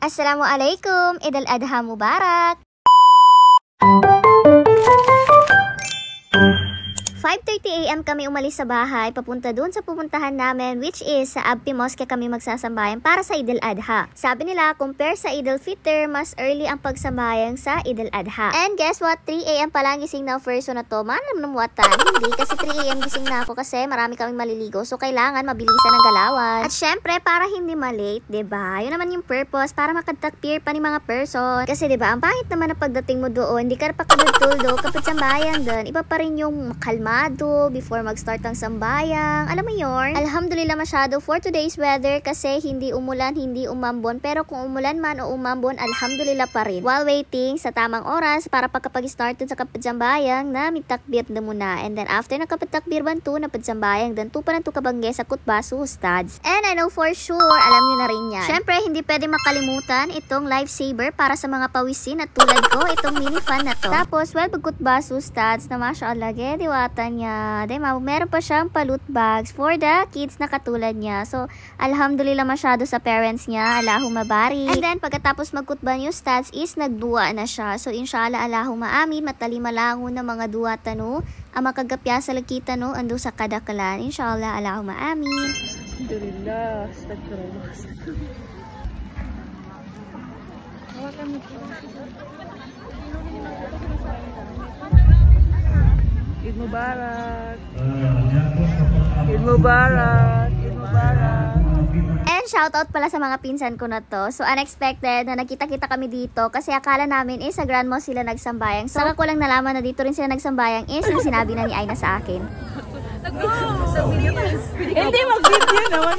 Assalamualaikum, Eid al-Adha Mubarak! 5:30 AM kami umalis sa bahay papunta doon sa pupuntahan namin, which is sa Abpi Mosque kami magsasambayan para sa Eid al-Adha. Sabi nila, compare sa Eid al-Fitr, mas early ang pagsambayang sa Eid al-Adha. And guess what? 3 AM pa lang gising na person na to. Manam namuwatan. Hindi, kasi 3 AM gising na ako kasi marami kaming maliligo. So kailangan mabilisan ang galawan. At syempre, para hindi malate, 'di ba? Yun naman yung purpose, para makadtakpir pa ni mga person. Kasi 'di ba, ang pangit naman na pagdating mo doon, hindi ka pa kaduldo kapag sambayan doon. Iba pa rin yung kalma before mag-start ang sambayang. Alam mo yun? Alhamdulillah masyado for today's weather kasi hindi umulan, hindi umambon. Pero kung umulan man o umambon, alhamdulillah pa rin. While waiting sa tamang oras para pagkapag-start dun sa kapagsambayang na mitakbir na muna. And then after na kapagtakbir bantu na pagsambayang, dan tupa na to kabangge sa kutbaso ustads. And I know for sure, alam nyo na rin yan. Syempre, hindi pwede makalimutan itong lifesaver para sa mga pawisin at tulad ko, itong mini fan na to. Tapos, well, pagkutbaso ustads na mashallah, diwata niya. Meron pa siyang pa-loot bags for the kids na katulad niya. So, alhamdulillah masyado sa parents niya. Allahumma barik. And then, pagkatapos magkutban yung stats is nagduwa na siya. So, inshallah, Allahumma amin. Matalimalango na mga duwa tano. Ang makagapya sa lakita no, ando sa kadakalan. Inshallah, Allahumma amin. Alhamdulillah. Astagfirullah. Eid Mubarak. Eid Mubarak. Eid Mubarak. And shoutout pala sa mga pinsan ko na to. So unexpected na nakita-kita kami dito kasi akala namin sa Grand Mosque sila nagsambayang. So saka ko lang nalaman na dito rin sila nagsambayang yung sinabi na ni Aina sa akin. Hindi mag-video naman.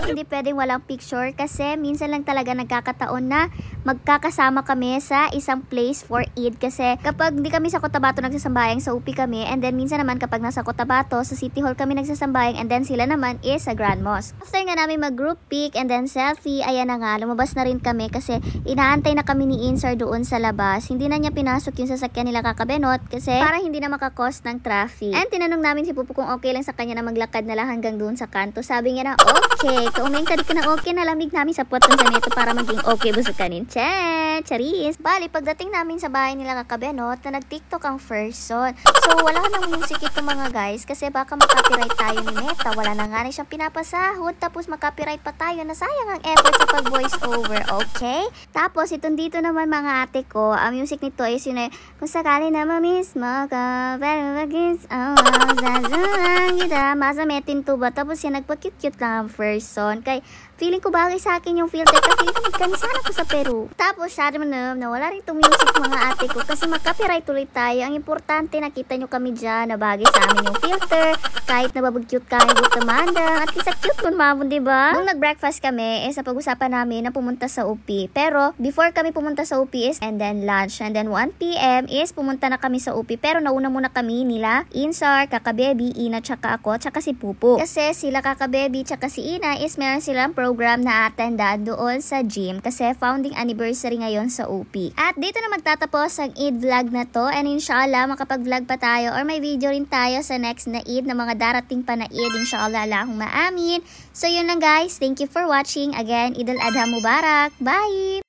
Hindi pwedeng walang picture kasi minsan lang talaga nagkakataon na magkakasama kami sa isang place for Eid. Kasi kapag hindi kami sa Cotabato nagsasambayang, sa UP kami, and then minsan naman kapag nasa Cotabato, sa City Hall kami nagsasambayang, and then sila naman sa Grand Mosque. After nga namin mag-group pic and then selfie, ayan na nga, lumabas na rin kami kasi inaantay na kami ni Insar doon sa labas. Hindi na niya pinasok yung sasakyan nila kakabenot kasi para hindi na makakos ng traffic. And tinanong namin si Pupu kung okay lang sa kanya na maglakad na lang hanggang doon sa kanto. Sabi niya na, okay, kaumeng ka di ka na okay, nalamig namin sa puwat ng ganito para maging okay busog kanin. Charis! Bali, pagdating namin sa bahay nila kakabenot, na nag-TikTok ang first son. So, wala nang music ito mga guys, kasi baka makapiright tayo ni Neta. Wala na nga rin siyang pinapasahod, tapos makapiright pa tayo, na sayang ang effort sa pag-voice over, okay? Tapos, itong dito naman mga ate ko, ang music nito is yun kung sakali na mamiss mo ka, pero mag-is, zazang kita, masametin to ba? Tapos yan, nagpa-cute-cute lang ang first son. Kay, feeling ko bagay sa akin yung filter kasi kami sana ko sa Peru. Tapos, syari mo na wala rin itong music mga ate ko kasi mag-copyright ulit tayo. Ang importante, nakita nyo kami dyan na bagay sa amin yung filter. Kahit nababag-cute kami butamanda. At isa cute nun mabon, diba? Nung nag-breakfast kami, sa pag-usapan namin na pumunta sa UP. Pero, before kami pumunta sa UP and then lunch. And then 1 PM is pumunta na kami sa UP. Pero nauna muna kami nila, Insar, Kakabebi, Ina, tsaka ako, tsaka si Pupu. Kasi sila Kakabebi, tsaka si Ina is meron silang program na attendaan doon sa gym kasi founding anniversary ngayon sa UP. At dito na magtatapos ang Eid vlog na to and inshallah makapag-vlog pa tayo or may video rin tayo sa next na Eid na mga darating pa na Eid, inshallah, Allahumma amin. So yun lang guys, thank you for watching. Again, Eid al-Adha Mubarak. Bye!